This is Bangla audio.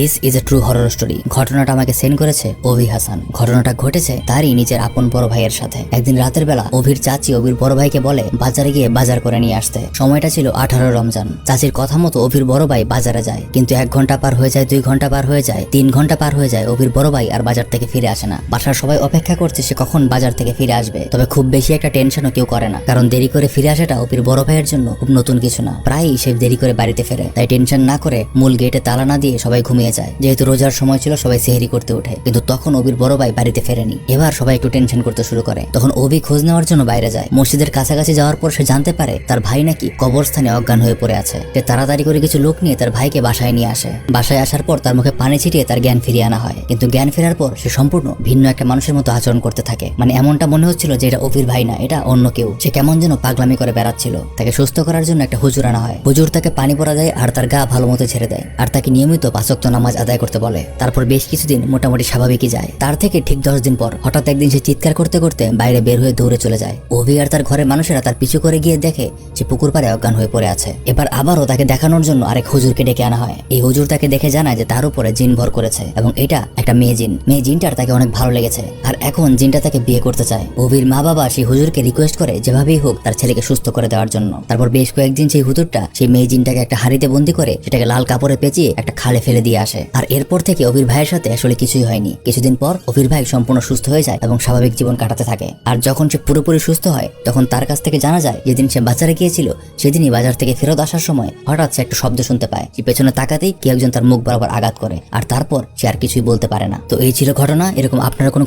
This is a true horror story. ঘটনাটা আমাকে সেন্ড করেছে অভি হাসান। ঘটনাটা ঘটেছে তারই নিজের আপন বড় ভাইয়ের সাথে। একদিন রাতের বেলা অভির চাচি অভির বড় ভাইকে বলে বাজারে গিয়ে বাজার করে নিয়ে আসতে। সময়টা ছিল 18 রমজান। চাচির কথা মতো অভির বড় ভাই বাজারে যায়, কিন্তু 1 ঘন্টা পার হয়ে যায়, 2 ঘন্টা পার হয়ে যায়, 3 ঘন্টা পার হয়ে যায়। অভির বড় ভাই আর বাজার থেকে ফিরে আসে না। বাসার সবাই অপেক্ষা করছে সে কখন বাজার থেকে ফিরে আসবে। তবে খুব বেশি একটা টেনশনও কেউ করে না, কারণ দেরি করে ফিরে আসাটা অভির বড় ভাইয়ের জন্য খুব নতুন কিছু না। প্রায়ই সে দেরি করে বাড়িতে ফেরে, তাই টেনশন না করে মূল গেটে তালা না দিয়ে সবাই ঘুমিয়ে যায়। যেহেতু রোজার সময় ছিল সবাই সেহরি করতে ওঠে, কিন্তু তখন অভির বড় ভাই বাড়িতে ফেরেনি। এবার সবাই একটু টেনশন করতে শুরু করে। তখন অভি খোঁজ নেওয়ার জন্য বাইরে যায়। মসজিদের কাছাকাছি যাওয়ার পর সে জানতে পারে তার ভাই নাকি কবরস্থানে অজ্ঞান হয়ে পড়ে আছে। সে তাড়াতাড়ি করে কিছু লোক নিয়ে তার ভাইকে বাসায় নিয়ে আসে। বাসায় আসার পর তার মুখে পানি ছিটিয়ে তার জ্ঞান ফিরিয়ে আনা হয়। কিন্তু জ্ঞান ফেরার পর সে সম্পূর্ণ ভিন্ন একটা মানুষের মতো আচরণ করতে থাকে। মানে এমনটা মনে হচ্ছিল যে এটা অভির ভাই না, এটা অন্য কেউ। সে কেমন যেন পাগলামি করে বেড়াচ্ছিল। তাকে সুস্থ করার জন্য একটা হুজুর আনা হয়। হুজুর তাকে পানি পরা দেয় আর তার গা ভালো মতো ছেড়ে দেয়, আর তাকে নিয়মিত 5 ওয়াক্ত নামাজ আদায় করতে বলে। তারপর বেশ কিছুদিন মোটামুটি স্বাভাবিকই যায়। তার থেকে ঠিক 10 দিন পর হঠাৎ একদিন সে চিৎকার করতে করতে বাইরে বের হয়ে দৌড়ে চলে যায়। অভি আর তার ঘরের মানুষেরা তার পিছু করে গিয়ে দেখে সে পুকুর পাড়ে অজ্ঞান হয়ে পড়ে আছে। এবার আবারও তাকে দেখানোর জন্য আরেক হুজুরকে ডেকে আনা হয়। এই হুজুর তাকে দেখে জানায় যে তার উপরে জিন ভর করেছে এবং এটা একটা মেয়ে জিন। মেয়ে জিনটার তাকে অনেক ভালো লেগেছে আর এখন জিনটা তাকে বিয়ে করতে চায়। অভির মা বাবা সেই হুজুরকে রিকোয়েস্ট করে যেভাবেই হোক তার ছেলেকে সুস্থ করে দেওয়ার জন্য। তারপর বেশ কয়েকদিন সেই হুজুরটা সেই মেয়ে জিনটাকে একটা হাড়িতে বন্দি করে সেটাকে লাল কাপড়ে পেঁচিয়ে একটা খালে ফেলে দিয়ে আসে। আর এরপর থেকে অভির ভাইয়ের সাথে আসলে কিছুই হয়নি। কিছুদিন পর অভির ভাই সম্পূর্ণ সুস্থ হয়ে যায় এবং স্বাভাবিক জীবন কাটাতে থাকে। আর যখন সে পুরোপুরি সুস্থ হয় তখন তার কাছ থেকে জানা যায় যেদিন সে বাজারে গিয়েছিল সেদিনই বাজার থেকে ফেরত আসার সময় হঠাৎ সে একটা শব্দ শুনতে পায়। সে পেছনে তাকাতেই কেউ একজন তার মুখ বরাবর আঘাত করে, আর তারপর সে আর কিছুই বলতে পারে না। তো এই ছিল ঘটনা। এরকম আপনারা কোনো